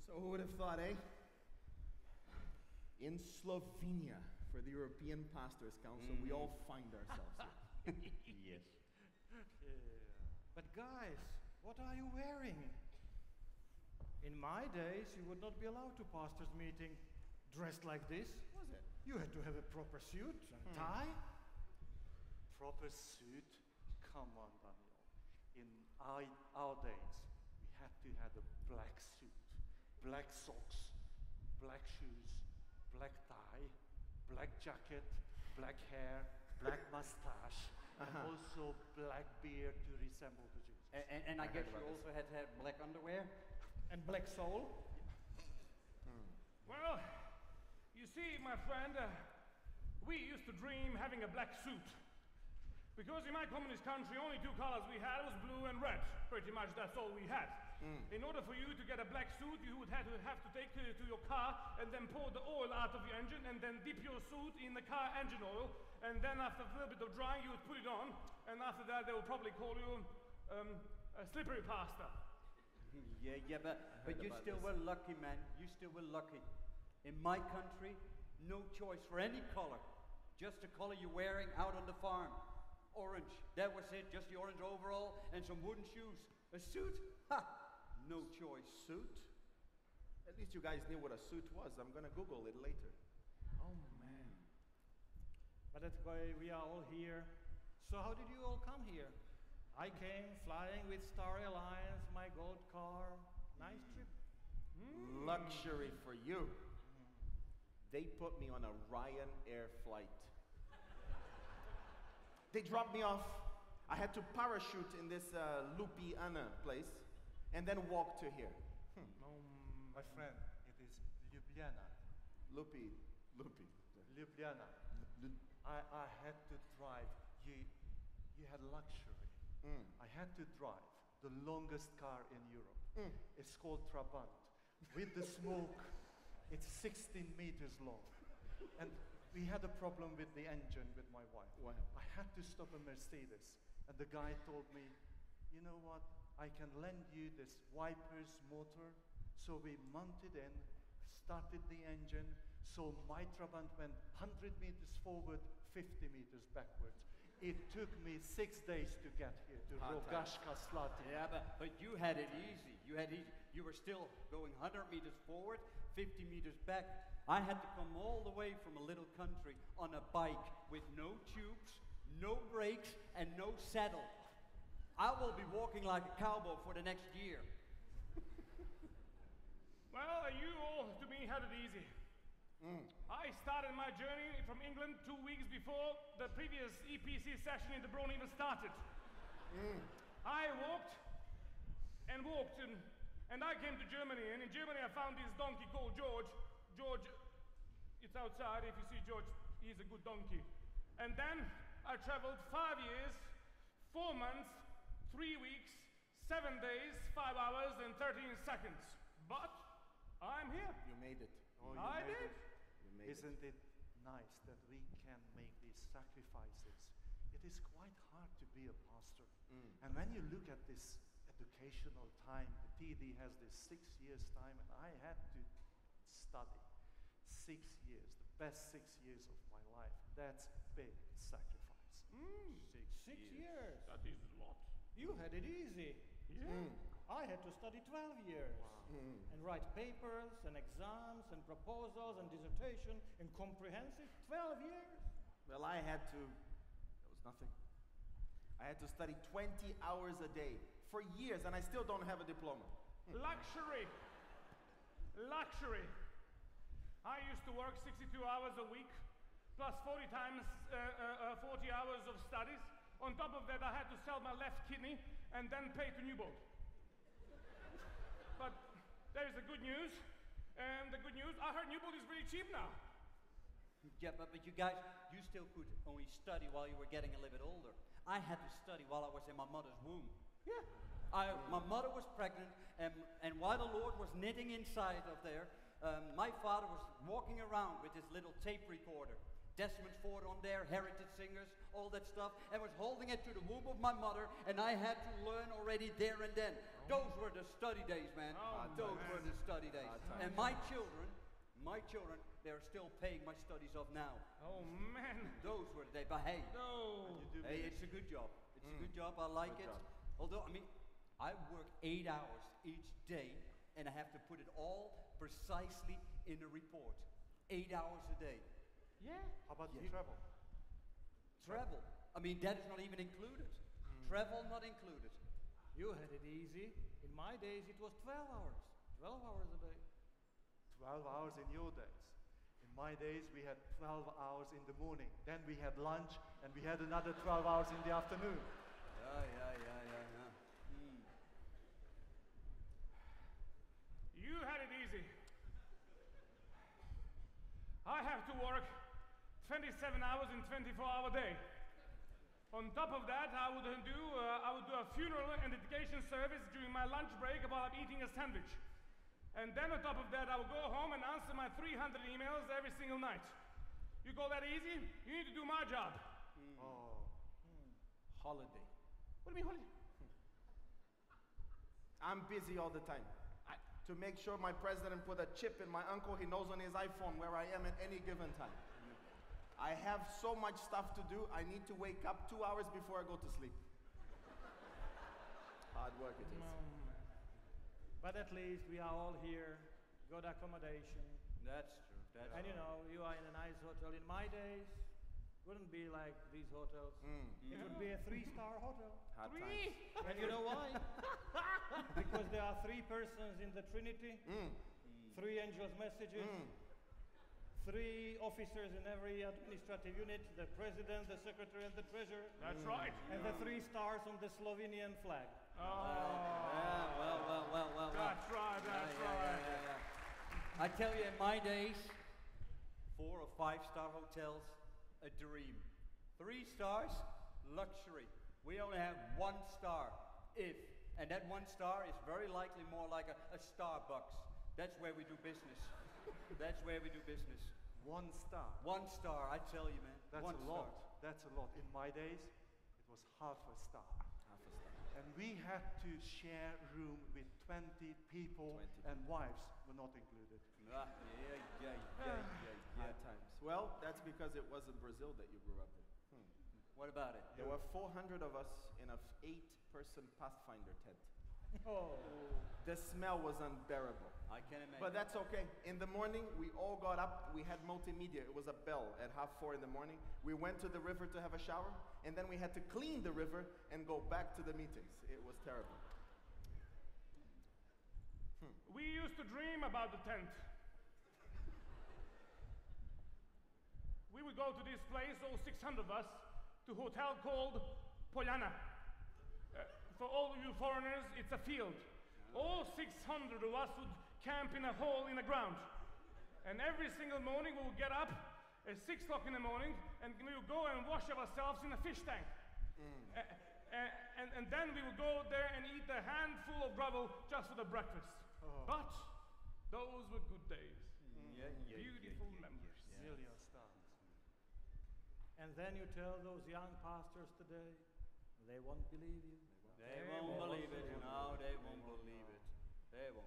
So who would have thought, eh? In Slovenia, for the European Pastors' Council, we all find ourselves here. Yes. Yeah. But guys, what are you wearing? In my days, you would not be allowed to pastors' meeting dressed like this. Was it? You had to have a proper suit and tie. Proper suit? Come on, Daniel. In our days, we had to have a black suit, black socks, black shoes, black tie, black jacket, black hair, black mustache, and also black beard to resemble the Jesus. And I guess you also had to have black underwear? And black soul. Well, you see, my friend, we used to dream having a black suit. Because in my communist country, only two colors we had was blue and red. Pretty much that's all we had. In order for you to get a black suit, you would have to take it to your car and then pour the oil out of your engine and then dip your suit in the car engine oil. And then after a little bit of drying, you would put it on. And after that, they would probably call you a slippery pastor. Yeah, but you still were lucky, man. You still were lucky. In my country, no choice for any color. Just the color you're wearing out on the farm. Orange, that was it. Just the orange overall and some wooden shoes. A suit? Ha! No choice. Suit? At least you guys knew what a suit was. I'm gonna Google it later. Oh, man. But that's why we are all here. So how did you all come here? I came flying with Star Alliance, my gold car. Nice trip. Luxury for you. They put me on a Ryanair flight. They dropped me off. I had to parachute in this Ljubljana place and then walk to here. My friend, it is Ljubljana. Lupi. Ljubljana. I had to drive. You had luxury. I had to drive the longest car in Europe. It's called Trabant. With the smoke, it's 16 meters long. And we had a problem with the engine with my wife. Wow. I had to stop a Mercedes. And the guy told me, you know what? I can lend you this wipers motor. So we mounted in, started the engine. So my Trabant went 100 meters forward, 50 meters backwards. It took me 6 days to get here to Rogashka Slatina. Yeah, but you had it easy. You were still going 100 meters forward, 50 meters back. I had to come all the way from a little country on a bike with no tubes, no brakes, and no saddle. I will be walking like a cowboy for the next year. Well, you all, to me, had it easy. I started my journey from England 2 weeks before the previous EPC session in the Braun even started. I walked, and I came to Germany, and in Germany I found this donkey called George. George, it's outside. If you see George, he's a good donkey. And then I traveled 5 years, 4 months, 3 weeks, 7 days, 5 hours, and 13 seconds. But I'm here. You made it. Oh, I did. Isn't it nice that we can make these sacrifices? It is quite hard to be a pastor. And when you look at this educational time, the TD has this 6 years time, and I had to study 6 years, the best 6 years of my life. That's big sacrifice. 6 years. That is a lot. You had it easy. Yeah. I had to study 12 years and write papers and exams and proposals and dissertation and comprehensive 12 years. Well, I had to, that was nothing. I had to study 20 hours a day for years, and I still don't have a diploma. Luxury. Luxury. I used to work 62 hours a week, plus 40 times 40 hours of studies. On top of that, I had to sell my left kidney and then pay to Newbold. But there is the good news. And the good news, I heard Newbold is really cheap now. Yeah, but you guys, you still could only study while you were getting a little bit older. I had to study while I was in my mother's womb. Yeah. My mother was pregnant, and while the Lord was knitting inside of there, my father was walking around with his little tape recorder. Desmond Ford on there, heritage singers, all that stuff, and was holding it to the womb of my mother, and I had to learn already there and then. Those were the study days, man. Those were the study days. And my children, they're still paying my studies off now. Oh, man. Those were the days. But hey, No. hey, it's a good job. It's a good job. I like it. Although, I mean, I work 8 hours each day, and I have to put it all precisely in a report. 8 hours a day. Yeah. How about the travel? Travel. I mean, that is not even included. Travel not included. You had it easy. In my days, it was 12 hours. 12 hours a day. 12 hours in your days. In my days, we had 12 hours in the morning. Then we had lunch, and we had another 12 hours in the afternoon. Yeah. You had it easy. I have to work 27 hours in 24-hour day. On top of that, I would do a funeral and dedication service during my lunch break while I'm eating a sandwich. And then on top of that, I will go home and answer my 300 emails every single night. You call that easy? You need to do my job. Holiday. What do you mean holiday? I'm busy all the time. To make sure my president put a chip in my uncle, he knows on his iPhone where I am at any given time. I have so much stuff to do, I need to wake up 2 hours before I go to sleep. Hard work it is. But at least we are all here, good accommodation. That's true. And you know, you are in a nice hotel. In my days, wouldn't be like these hotels. It would be a 3-star hotel. Hard Three? times. And you know why? Because there are 3 persons in the Trinity, 3 angels' messages, 3 officers in every administrative unit, the president, the secretary, and the treasurer. That's right. And the 3 stars on the Slovenian flag. Oh. Well. That's right, that's right. I tell you, in my days, 4 or 5-star hotels, a dream. 3 stars, luxury. We only have 1 star, and that 1 star is very likely more like a Starbucks. That's where we do business. That's where we do business. 1 star. 1 star, I tell you, man. That's One a star. lot. That's a lot. In my days, it was half a star. And we had to share room with 20 people, 20 and wives were not included. Yeah. Hard times. Well, that's because it wasn't Brazil that you grew up in. What about it? There were 400 of us in a 8-person Pathfinder tent. Oh. The smell was unbearable. I can imagine. But that's okay. In the morning, we all got up. We had multimedia. It was a bell at 3:30 in the morning. We went to the river to have a shower, and then we had to clean the river and go back to the meetings. It was terrible. We used to dream about the tent. We would go to this place, all 600 of us, to a hotel called Poljana. For all of you foreigners, it's a field. All 600 of us would camp in a hole in the ground. And every single morning we would get up at 6 o'clock in the morning and we would go and wash ourselves in a fish tank. And then we would go there and eat a handful of gravel just for the breakfast. But those were good days. Beautiful memories. Million stars. And then you tell those young pastors today, they won't believe you. They won't believe it. No, they won't believe it. They won't.